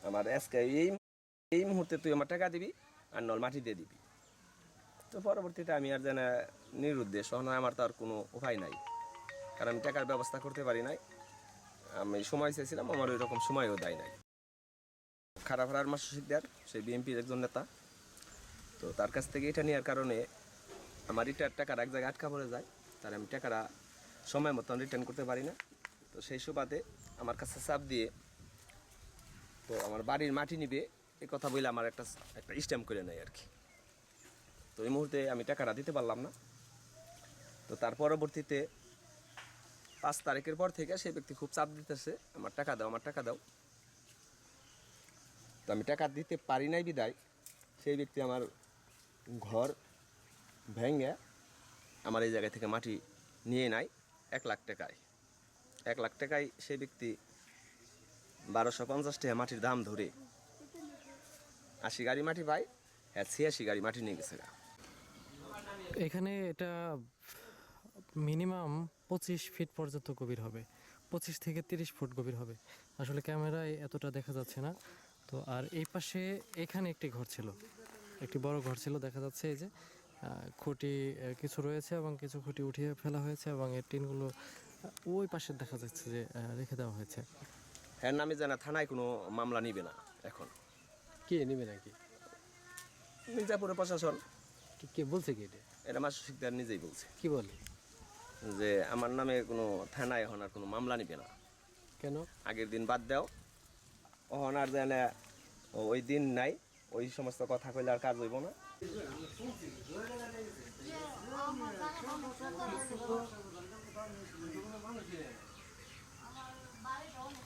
আমার আজকে এই মুহূর্তে তুই আমার টাকা দিবি আর নল মাটি দিয়ে দিবি। তো পরবর্তীতে আমি আর যেন নিরুদ্দেশ, আমার তো আর কোনো উপায় নাই, কারণ আমি টাকার ব্যবস্থা করতে পারি নাই। আমি সময় চাইছিলাম, আমার ওই রকম সময়ও দেয় নাই। খারাপাড়ার মাসুদ শিকদার, সে বিএনপির একজন নেতা। তো তার কাছ থেকে এটা নেওয়ার কারণে আমার রিটায়ার টাকার এক জায়গায় আটকা পড়ে যায়, তার আমি টাকাটা সময় মতন রিটার্ন করতে পারি না। তো সেই সুবাদে আমার কাছে চাপ দিয়ে তো আমার বাড়ির মাটি নিবে এই কথা বলে আমার একটা একটা স্ট্যাম্প করে নেয় আর কি। তো এই মুহূর্তে আমি টাকাটা দিতে পারলাম না। তো তার পরবর্তীতে 5 তারিখের পর থেকে সেই ব্যক্তি খুব চাপ দিতেছে, আমার টাকা দাও, আমার টাকা দাও। তো আমি টাকা দিতে পারি নাই বিদায় সেই ব্যক্তি আমার ঘর ভেঙে আমার এই জায়গা থেকে মাটি নিয়ে নেয় 1 লাখ টাকায়। 1 লাখ টাকায় সেই ব্যক্তি 1250 টাকা মাটির দাম ধরে 80 গাড়ি মাটি পায়, হ্যাঁ 86 গাড়ি মাটি নিয়ে গেছে। এখানে এটা মিনিমাম 25 ফিট পর্যন্ত গভীর হবে, 25 থেকে 30 ফুট গভীর হবে। আসলে ক্যামেরায় এতটা দেখা যাচ্ছে না। তো আর এই পাশে এখানে একটি ঘর ছিল, একটি বড় ঘর ছিল, দেখা যাচ্ছে এই যে খুঁটি কিছু রয়েছে এবং কিছু খুঁটি উঠিয়ে ফেলা হয়েছে এবং এর টিনগুলো ওই পাশে দেখা যাচ্ছে যে রেখে দেওয়া হয়েছে। হ্যাঁ নামে জানা থানায় কোনো মামলা নিবে না এখন। কে নেবে নাকি? মির্জাপুরের প্রশাসন। কে বলছে কি এটা? এটা মাসুদ শিকদার নিজেই বলছে কি বলে যে আমার নামে কোনো থানায় এখন আর কোনো মামলা নিবে না। কেন? আগের দিন বাদ দাও, ওহন আর যেন ওই দিন নাই, ওই সমস্ত কথা কইলে আর কাজ হইব না।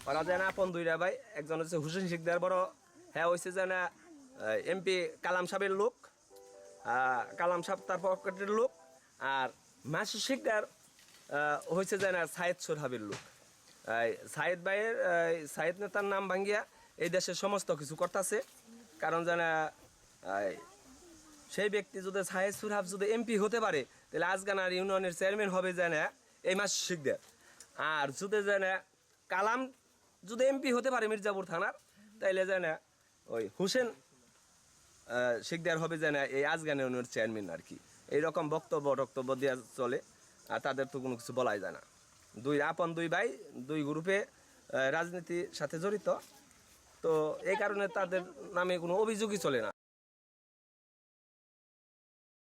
ওরা যেন আপন দুইটা ভাই, একজন হচ্ছে হুসেন শিকদার বড়, হ্যাঁ হয়েছে যেন এমপি কালাম সাহেবের লোক, কালাম সাহেব তার পকেটের লোক। আর মাসুদ শিকদার হয়েছে যেন সাইদ সোরহাবের লোক। সাইদ ভাইয়ের সাইদ নেতার নাম ভাঙ্গিয়া এই দেশের সমস্ত কিছু করতেছে। কারণ যেন সেই ব্যক্তি যদি সাইদ সোরহাব যদি এমপি হতে পারে তাহলে আজগানার ইউনিয়নের চেয়ারম্যান হবে যেন এই মাসুদ শিকদার। আর যদি যেন কালাম যদি এমপি হতে পারে মির্জাপুর থানার, তাইলে যেন ওই হুসেন শিকদার হবে যেন এই আজগান ইউনিয়নের চেয়ারম্যান আর কি। এইরকম বক্তব্য দেওয়া চলে, আর তাদের তো কোনো কিছু বলাই যায় না। দুই ভাই 2 গ্রুপে রাজনীতির সাথে জড়িত। তো এই কারণে তাদের নামে কোনো অভিযোগই চলে না।